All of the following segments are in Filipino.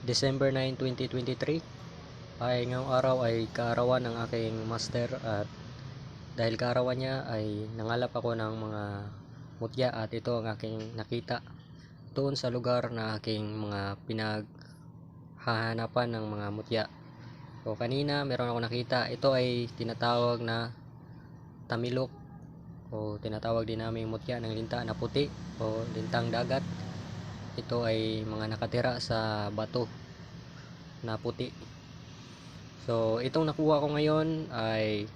December 9, 2023 ay ngayong araw ay kaarawan ng aking master, at dahil kaarawan niya ay nangalap ako ng mga mutya, at ito ang aking nakita doon sa lugar na aking mga pinaghahanapan ng mga mutya. So kanina meron ako nakita, ito ay tinatawag na tamilok, o tinatawag din namin mutya ng linta na puti o lintang dagat. Ito ay mga nakatira sa bato na puti. So itong nakuha ko ngayon ay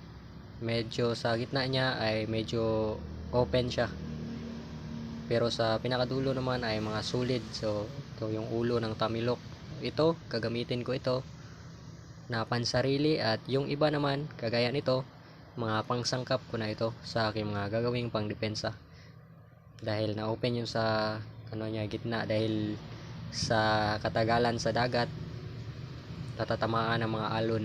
medyo sa gitna niya ay medyo open siya, pero sa pinakadulo naman ay mga solid. So ito yung ulo ng tamilok. Ito gagamitin ko ito na pansarili, at yung iba naman kagaya nito, mga pangsangkap ko na ito sa aking mga gagawing pangdepensa, dahil na open yung sa niya gitna, dahil sa katagalan sa dagat natatamaan ng mga alon,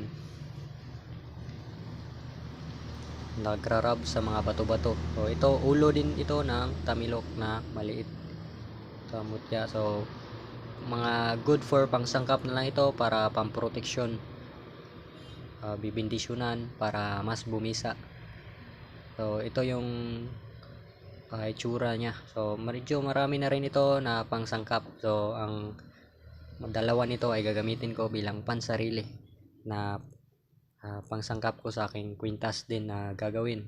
nagrarab sa mga bato-bato. So ito ulo din ito ng tamilok na maliit sa mutya. So mga good for pangsangkap na lang ito, para pamproteksyon, bibindisyonan para mas bumisa. So ito yung itsura niya. So medyo marami na rin ito na pangsangkap. So ang dalawa nito ay gagamitin ko bilang pansarili na pangsangkap ko sa aking kwintas din na gagawin.